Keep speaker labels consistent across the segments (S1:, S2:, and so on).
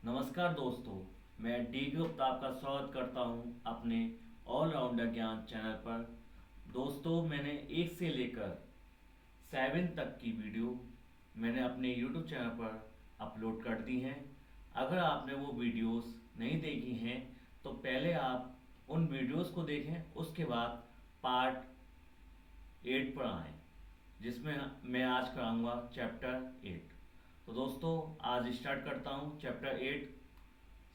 S1: नमस्कार दोस्तों, मैं डी गुप्ता आपका स्वागत करता हूं अपने ऑलराउंडर ज्ञान चैनल पर। दोस्तों, मैंने 1 से लेकर 7 तक की वीडियो मैंने अपने यूट्यूब चैनल पर अपलोड कर दी हैं। अगर आपने वो वीडियोस नहीं देखी हैं तो पहले आप उन वीडियोस को देखें, उसके बाद पार्ट 8 पर आएँ, जिसमें मैं आज कराऊंगा चैप्टर 8। तो दोस्तों, आज स्टार्ट करता हूँ चैप्टर 8।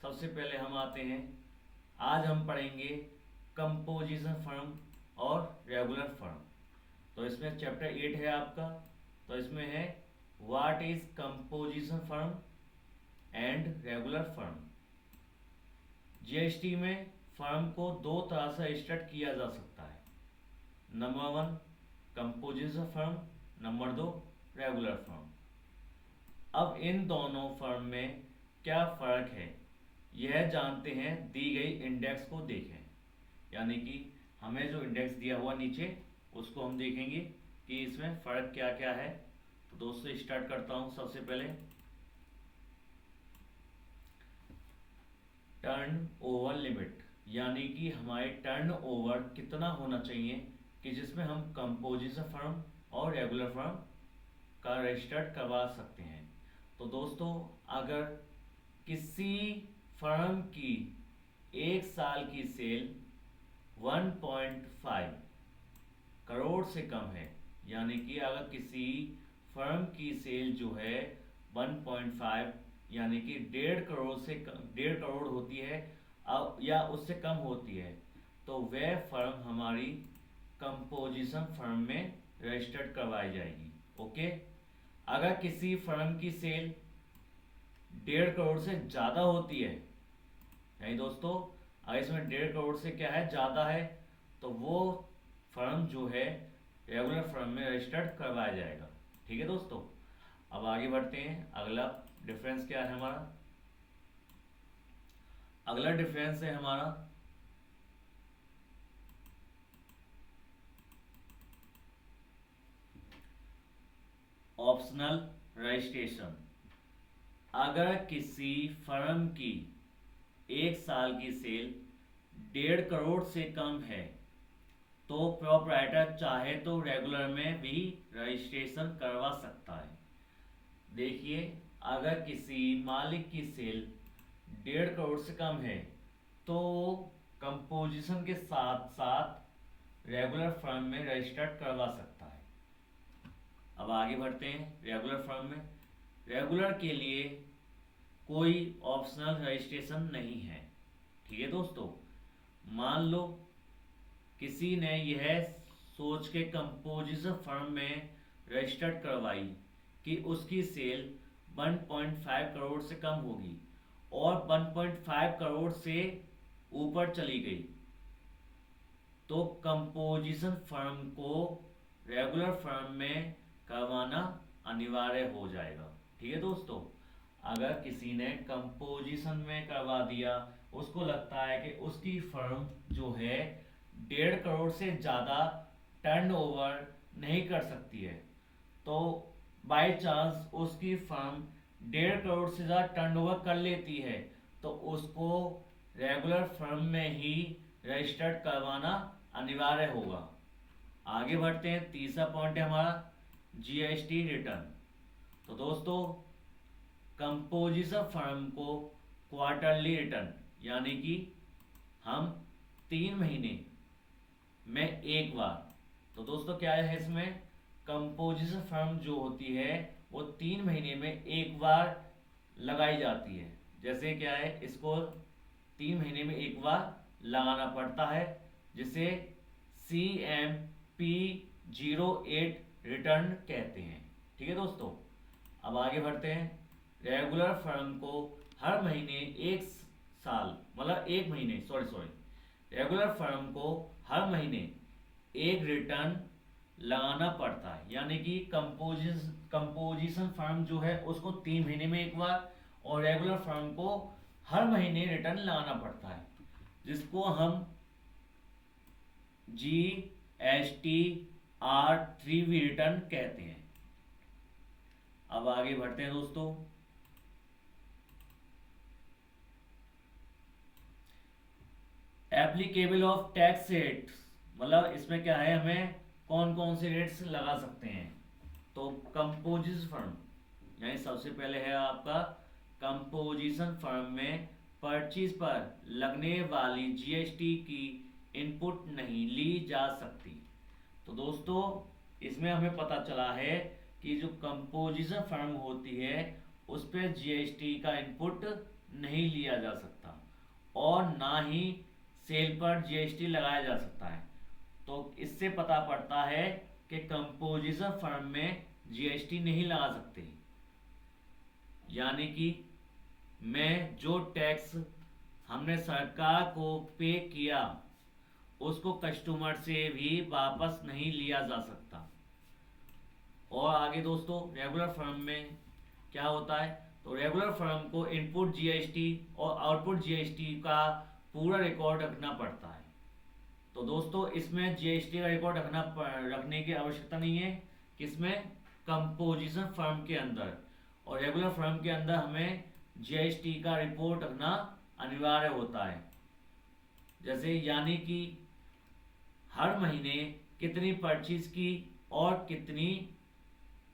S1: सबसे पहले हम आते हैं, आज हम पढ़ेंगे कंपोजिशन फर्म और रेगुलर फर्म। तो इसमें चैप्टर 8 है आपका। तो इसमें है what is composition firm and regular firm. GST में फर्म को दो तरह से रजिस्टर्ड किया जा सकता है। Number 1 composition firm, number 2 regular firm. अब इन दोनों फर्म में क्या फ़र्क है, यह जानते हैं दी गई इंडेक्स को देखें। यानी कि हमें जो इंडेक्स दिया हुआ नीचे, उसको हम देखेंगे कि इसमें फ़र्क क्या क्या है। तो दोस्तों, स्टार्ट करता हूँ। सबसे पहले टर्न ओवर लिमिट, यानी कि हमारे टर्न ओवर कितना होना चाहिए कि जिसमें हम कंपोजिशन फर्म और रेगुलर फर्म का रजिस्टर्ड करवा सकते हैं। तो दोस्तों, अगर किसी फर्म की 1 साल की सेल 1.5 करोड़ से कम है, यानी कि अगर किसी फर्म की सेल जो है 1.5 यानी कि 1.5 करोड़ होती है या उससे कम होती है, तो वह फर्म हमारी कंपोजिशन फर्म में रजिस्टर्ड करवाई जाएगी। ओके। अगर किसी फर्म की सेल 1.5 करोड़ से ज़्यादा होती है, यानी दोस्तों अगर इसमें 1.5 करोड़ से क्या है ज़्यादा है, तो वो फर्म जो है रेगुलर फर्म में रजिस्टर्ड करवाया जाएगा। ठीक है दोस्तों। अब आगे बढ़ते हैं। अगला डिफरेंस क्या है हमारा? अगला डिफरेंस है हमारा ऑप्शनल रजिस्ट्रेशन। अगर किसी फर्म की 1 साल की सेल 1.5 करोड़ से कम है, तो प्रोप्राइटर चाहे तो रेगुलर में भी रजिस्ट्रेशन करवा सकता है। देखिए, अगर किसी मालिक की सेल 1.5 करोड़ से कम है, तो कंपोजिशन के साथ साथ रेगुलर फर्म में रजिस्टर्ड करवा सकता है। अब आगे बढ़ते हैं रेगुलर फर्म में। रेगुलर के लिए कोई ऑप्शनल रजिस्ट्रेशन नहीं है। ठीक है दोस्तों। मान लो किसी ने यह सोच के कंपोजिशन फर्म में रजिस्टर्ड करवाई कि उसकी सेल 1.5 करोड़ से कम होगी और 1.5 करोड़ से ऊपर चली गई, तो कंपोजिशन फर्म को रेगुलर फर्म में करवाना अनिवार्य हो जाएगा। ठीक है दोस्तों। अगर किसी ने कंपोजिशन में करवा दिया, उसको लगता है कि उसकी फर्म जो है 1.5 करोड़ से ज़्यादा टर्नओवर नहीं कर सकती है, तो बाय चांस उसकी फर्म 1.5 करोड़ से ज़्यादा टर्नओवर कर लेती है, तो उसको रेगुलर फर्म में ही रजिस्टर्ड करवाना अनिवार्य होगा। आगे बढ़ते हैं। तीसरा पॉइंट है हमारा जीएसटी रिटर्न। तो दोस्तों, कंपोजिशन फर्म को क्वार्टरली रिटर्न, यानी कि हम 3 महीने में एक बार, तो दोस्तों क्या है इसमें, कंपोजिशन फर्म जो होती है वो 3 महीने में एक बार लगाई जाती है। जैसे क्या है, इसको 3 महीने में एक बार लगाना पड़ता है, जिसे CMP08 रिटर्न कहते हैं। ठीक है दोस्तों। अब आगे बढ़ते हैं। रेगुलर फर्म को हर महीने 1 साल मतलब 1 महीने रेगुलर फर्म को हर महीने एक रिटर्न लगाना पड़ता है, यानी कि कंपोजिशन फर्म जो है उसको 3 महीने में एक बार और रेगुलर फर्म को हर महीने रिटर्न लगाना पड़ता है, जिसको हम GSTR3 रिटर्न कहते हैं। अब आगे बढ़ते हैं दोस्तों। एप्लीकेबल ऑफ टैक्स रेट्स, मतलब इसमें क्या है, हमें कौन कौन से रेट्स लगा सकते हैं। तो कंपोजिशन फर्म, यानी सबसे पहले है आपका कंपोजिशन फर्म में परचेज पर लगने वाली जीएसटी की इनपुट नहीं ली जा सकती। तो दोस्तों इसमें हमें पता चला है कि जो कंपोजिशन फर्म होती है उस पर जीएसटी का इनपुट नहीं लिया जा सकता और ना ही सेल पर जीएसटी लगाया जा सकता है। तो इससे पता पड़ता है कि कंपोजिशन फर्म में जीएसटी नहीं लगा सकते, यानी कि मैं जो टैक्स हमने सरकार को पे किया उसको कस्टमर से भी वापस नहीं लिया जा सकता। और आगे दोस्तों रेगुलर फर्म में क्या होता है, तो रेगुलर फर्म को इनपुट जीएसटी और आउटपुट जीएसटी का पूरा रिकॉर्ड रखना पड़ता है। तो दोस्तों इसमें जीएसटी का रिकॉर्ड रखने की आवश्यकता नहीं है, किसमें, कंपोजिशन फर्म के अंदर। और रेगुलर फर्म के अंदर हमें जीएसटी का रिपोर्ट रखना अनिवार्य होता है। जैसे यानी कि हर महीने कितनी परचेज की और कितनी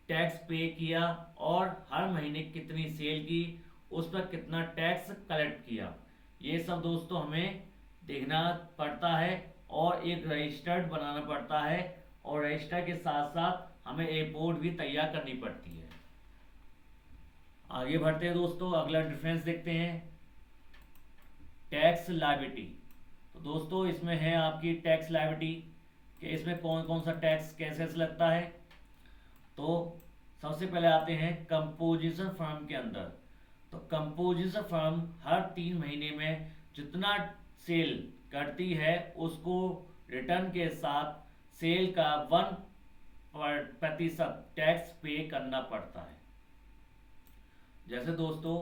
S1: टैक्स पे किया और हर महीने कितनी सेल की, उस पर कितना टैक्स कलेक्ट किया, ये सब दोस्तों हमें देखना पड़ता है और एक रजिस्टर्ड बनाना पड़ता है और रजिस्टर के साथ साथ हमें रिपोर्ट भी तैयार करनी पड़ती है। आगे बढ़ते हैं दोस्तों, अगला डिफरेंस देखते हैं, टैक्स लायबिलिटी। तो दोस्तों इसमें है आपकी टैक्स लायबिलिटी कि इसमें कौन कौन सा टैक्स कैसे लगता है। तो सबसे पहले आते हैं कंपोजिशन फर्म के अंदर। तो कंपोजिशन फर्म हर 3 महीने में जितना सेल करती है उसको रिटर्न के साथ सेल का 1% टैक्स पे करना पड़ता है। जैसे दोस्तों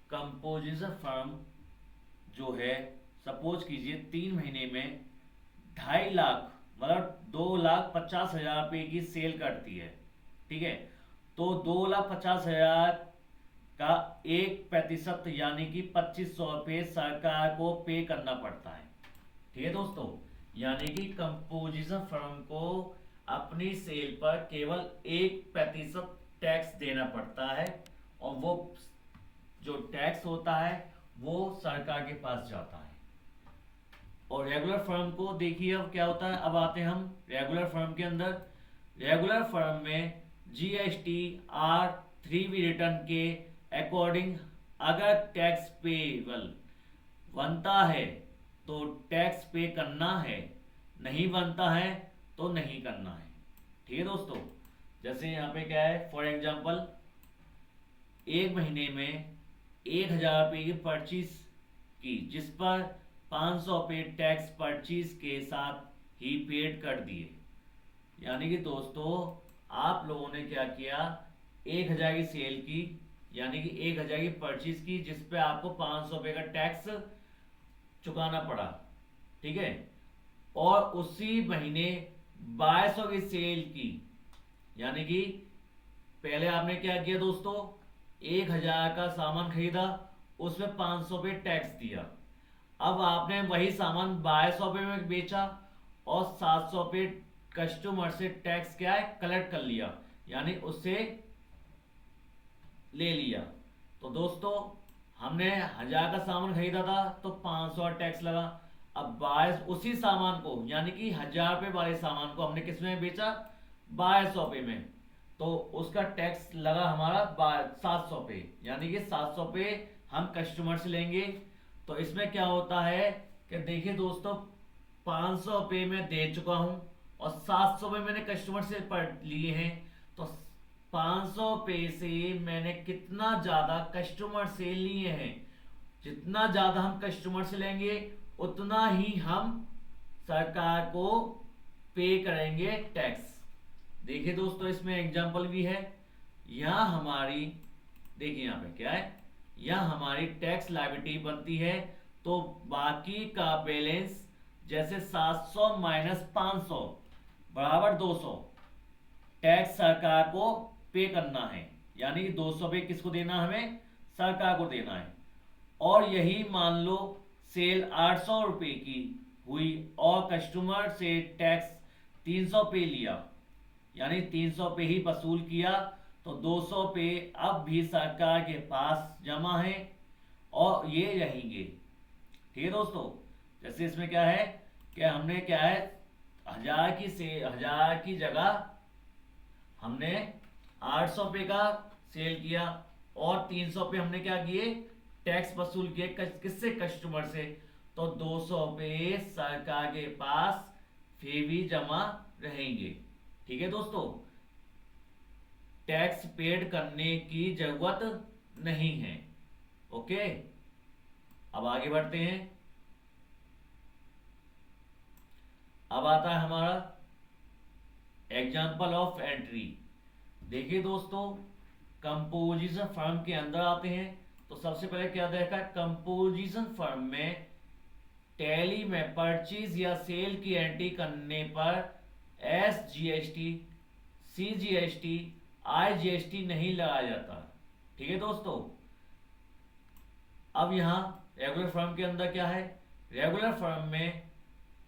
S1: कंपोजिशन फर्म जो है, सपोज कीजिए 3 महीने में 2.5 लाख मतलब 2,50,000 रुपये की सेल करती है, ठीक है। तो 2,50,000 का 1% यानी कि 2,500 रुपये सरकार को पे करना पड़ता है, ठीक है दोस्तों। यानी कि कंपोजिशन फर्म को अपनी सेल पर केवल 1% टैक्स देना पड़ता है और वो जो टैक्स होता है वो सरकार के पास जाता है। और रेगुलर फर्म को देखिए अब क्या होता है। अब आते हैं हम रेगुलर फर्म के अंदर। रेगुलर फर्म में जीएसटी R3B रिटर्न के अकॉर्डिंग अगर टैक्स पेबल बनता है तो टैक्स पे करना है, नहीं बनता है तो नहीं करना है, ठीक है दोस्तों। जैसे यहाँ पे क्या है, फॉर एग्जांपल 1 महीने में 1,000 रुपये की परचेज की जिस पर 500 रुपये टैक्स परचेज के साथ ही पेड कर दिए। यानी कि दोस्तों आप लोगों ने क्या किया, 1,000 की सेल की यानी कि 1,000 की परचेज की जिस पे आपको 500 रुपये का टैक्स चुकाना पड़ा, ठीक है। और उसी महीने 2200 की सेल की, यानी कि पहले आपने क्या किया दोस्तों, 1,000 का सामान खरीदा, उसमें 500 रुपये टैक्स दिया। अब आपने वही सामान 2200 रुपये में बेचा और 700 रुपये कस्टमर से टैक्स क्या है कलेक्ट कर लिया, यानी उससे ले लिया। तो दोस्तों हमने 1,000 का सामान खरीदा था तो 500 टैक्स लगा। अब 22 उसी सामान को यानी कि 1,000 रुपये वाले सामान को हमने किस में बेचा, 2200 रुपये में, तो उसका टैक्स लगा हमारा 700 रुपये, यानी कि 700 रुपये हम कस्टमर से लेंगे। तो इसमें क्या होता है कि देखिए दोस्तों 500 रुपये में दे चुका हूं और 700 रुपये मैंने कस्टमर से लिए हैं, तो 500 रुपये से मैंने कितना ज्यादा कस्टमर से लिए हैं। जितना ज्यादा हम कस्टमर से लेंगे उतना ही हम सरकार को पे करेंगे टैक्स। देखिए दोस्तों इसमें एग्जांपल भी है। यहां हमारी देखिए यहाँ पे क्या है, यहां हमारी टैक्स लायबिलिटी बनती है, तो बाकी का बैलेंस जैसे 700 माइनस 500 बराबर 200 टैक्स सरकार को पे करना है, यानी कि 200 रुपये किसको देना, हमें सरकार को देना है। और यही मान लो सेल 800 रुपये की हुई और कस्टमर से टैक्स 300 पे लिया, यानी 300 पे ही वसूल किया, तो 200 पे अब भी सरकार के पास जमा है और ये रहेंगे। ठीक है दोस्तों, जैसे इसमें क्या है कि हमने क्या है 1000 की जगह हमने 800 पे का सेल किया और 300 पे हमने क्या किए टैक्स वसूल किए, किससे, कस्टमर से, तो 200 पे सरकार के पास फिर भी जमा रहेंगे। ठीक है दोस्तों, टैक्स पेड करने की जरूरत नहीं है। ओके, अब आगे बढ़ते हैं। अब आता है हमारा एग्जाम्पल ऑफ एंट्री। देखिए दोस्तों, कंपोजिशन फर्म के अंदर आते हैं तो सबसे पहले क्या देखा, कंपोजिशन फर्म में टैली में परचेज या सेल की एंट्री करने पर SGST, CGST, IGST नहीं लगाया जाता। ठीक है दोस्तों, अब यहाँ रेगुलर फर्म के अंदर क्या है, रेगुलर फर्म में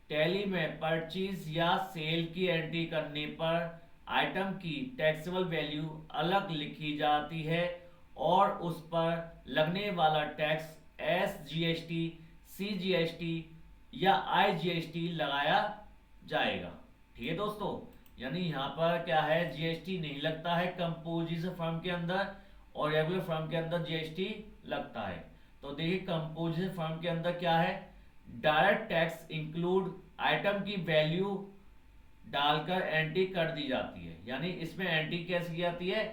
S1: टैली में परचेज या सेल की एंट्री करने पर आइटम की टैक्सेबल वैल्यू अलग लिखी जाती है और उस पर लगने वाला टैक्स SGST, CGST या IGST लगाया जाएगा। ठीक है दोस्तों, यानी यहाँ पर क्या है, GST नहीं लगता है कंपोजिशन फर्म के अंदर और रेगुलर फर्म के अंदर GST लगता है। तो देखिए कंपोजिशन फर्म के अंदर क्या है, डायरेक्ट टैक्स इंक्लूड आइटम की वैल्यू डालकर एंट्री कर दी जाती है, यानी इसमें एंट्री कैसे की जाती है,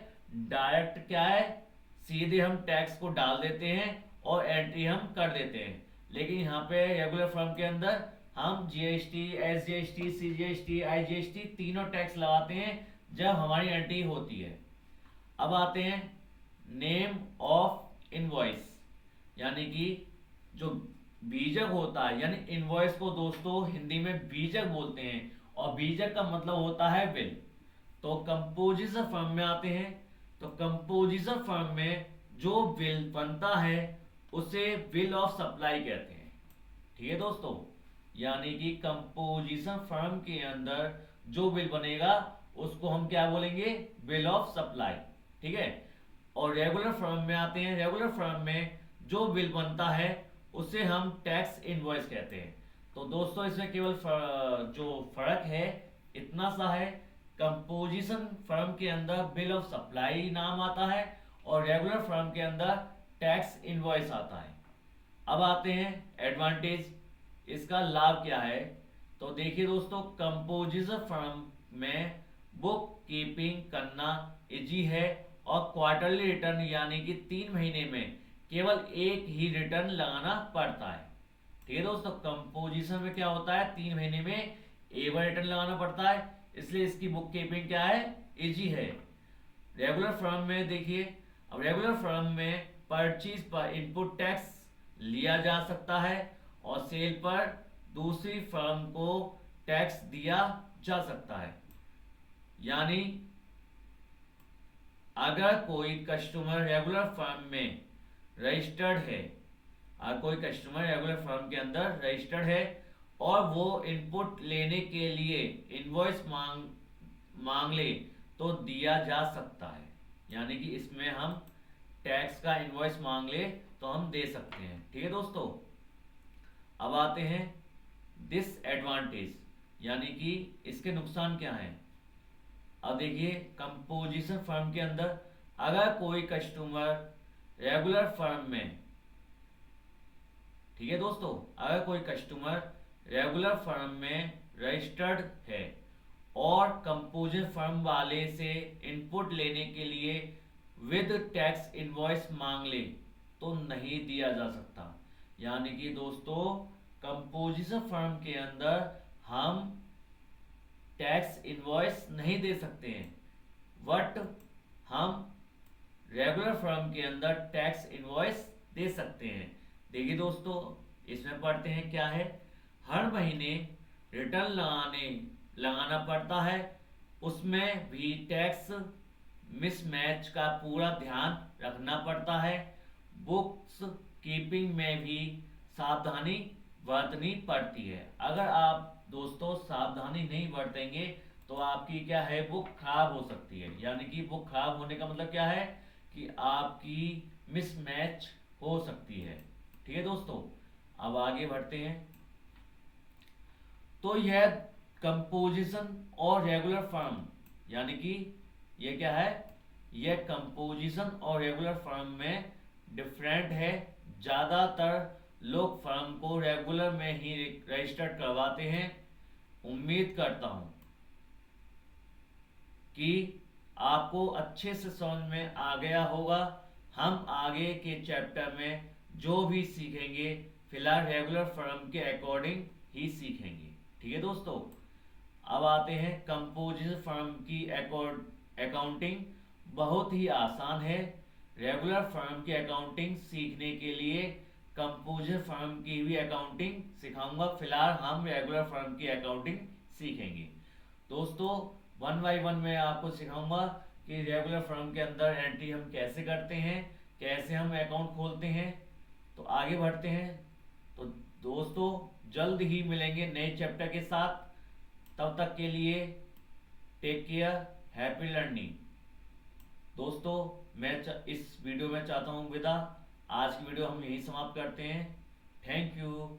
S1: डायरेक्ट क्या है, सीधे हम टैक्स को डाल देते हैं और एंट्री हम कर देते हैं। लेकिन यहाँ पे रेगुलर फर्म के अंदर हम GST, SGST, CGST, IGST तीनों टैक्स लगाते हैं जब हमारी एंट्री होती है। अब आते हैं नेम ऑफ इनवॉइस, यानी कि जो बीजक होता है, यानी इनवॉइस को दोस्तों हिंदी में बीजक बोलते हैं और बीजक का मतलब होता है बिल। तो कंपोजिशन फर्म में आते हैं तो कंपोजिशन फर्म में जो बिल बनता है उसे बिल ऑफ सप्लाई कहते हैं। ठीक है दोस्तों, यानी कि कंपोजिशन फर्म के अंदर जो बिल बनेगा उसको हम क्या बोलेंगे, बिल ऑफ सप्लाई। ठीक है, और रेगुलर फर्म में आते हैं, रेगुलर फर्म में जो बिल बनता है उसे हम टैक्स इनवॉइस कहते हैं। तो दोस्तों इसमें केवल जो फर्क है इतना सा है, कंपोजिशन फर्म के अंदर बिल ऑफ सप्लाई नाम आता है और रेगुलर फर्म के अंदर टैक्स इनवॉइस आता है। अब आते हैं एडवांटेज, इसका लाभ क्या है। तो देखिए दोस्तों, कंपोजिशन फर्म में बुक कीपिंग करना इजी है और क्वार्टरली रिटर्न यानी कि 3 महीने में केवल एक ही रिटर्न लगाना पड़ता है। ठीक है दोस्तों, कंपोजिशन में क्या होता है, 3 महीने में एक बार रिटर्न लगाना पड़ता है, इसलिए इसकी बुक कीपिंग क्या है, इजी है। रेगुलर फर्म में देखिए, अब रेगुलर फर्म में परचेज पर इनपुट टैक्स लिया जा सकता है और सेल पर दूसरी फर्म को टैक्स दिया जा सकता है। यानी अगर कोई कस्टमर रेगुलर फर्म में रजिस्टर्ड है, अगर कोई कस्टमर रेगुलर फर्म के अंदर रजिस्टर्ड है और वो इनपुट लेने के लिए इनवॉइस मांग ले तो दिया जा सकता है, यानी कि इसमें हम टैक्स का इनवॉइस मांग ले तो हम दे सकते हैं। ठीक है दोस्तों, अब आते हैं डिसएडवांटेज, यानी कि इसके नुकसान क्या हैं। अब देखिए कंपोजिशन फर्म के अंदर अगर कोई कस्टमर रेगुलर फर्म में, ठीक है दोस्तों, अगर कोई कस्टमर रेगुलर फर्म में रजिस्टर्ड है और कंपोजिशन फर्म वाले से इनपुट लेने के लिए विद टैक्स इनवॉइस मांग ले तो नहीं दिया जा सकता। यानी कि दोस्तों कंपोजिशन फर्म के अंदर हम टैक्स इनवॉइस नहीं दे सकते हैं, बट हम रेगुलर फर्म के अंदर टैक्स इनवॉइस दे सकते हैं। देखिए दोस्तों, इसमें पढ़ते हैं क्या है, हर महीने रिटर्न लगाना पड़ता है, उसमें भी टैक्स मिसमैच का पूरा ध्यान रखना पड़ता है, बुक्स कीपिंग में भी सावधानी बरतनी पड़ती है। अगर आप दोस्तों सावधानी नहीं बरतेंगे तो आपकी क्या है, बुक खराब हो सकती है। यानी कि बुक खराब होने का मतलब क्या है कि आपकी मिसमैच हो सकती है। ठीक है दोस्तों, अब आगे बढ़ते हैं। तो यह कंपोजिशन और रेगुलर फॉर्म, यानी कि ये क्या है, यह कंपोजिशन और रेगुलर फॉर्म में डिफरेंट है। ज़्यादातर लोग फॉर्म को रेगुलर में ही रजिस्टर्ड करवाते हैं। उम्मीद करता हूँ कि आपको अच्छे से समझ में आ गया होगा। हम आगे के चैप्टर में जो भी सीखेंगे फिलहाल रेगुलर फॉर्म के अकॉर्डिंग ही सीखेंगे। ठीक है दोस्तों, अब आते हैं कंपोजिशन फॉर्म की अकाउंटिंग। बहुत ही आसान है। रेगुलर फॉर्म की अकाउंटिंग सीखने के लिए कंपोजिशन फॉर्म की भी अकाउंटिंग सिखाऊंगा। फिलहाल हम रेगुलर फॉर्म की अकाउंटिंग सीखेंगे। दोस्तों, वन बाय वन मैं आपको सिखाऊंगा कि रेगुलर फॉर्म के अंदर एंट्री हम कैसे करते हैं, कैसे हम अकाउंट खोलते हैं। तो आगे बढ़ते हैं। तो दोस्तों, जल्द ही मिलेंगे नए चैप्टर के साथ। तब तक के लिए टेक केयर, हैप्पी लर्निंग। दोस्तों, मैं इस वीडियो में चाहता हूँ विदा। आज की वीडियो हम यहीं समाप्त करते हैं। Thank you.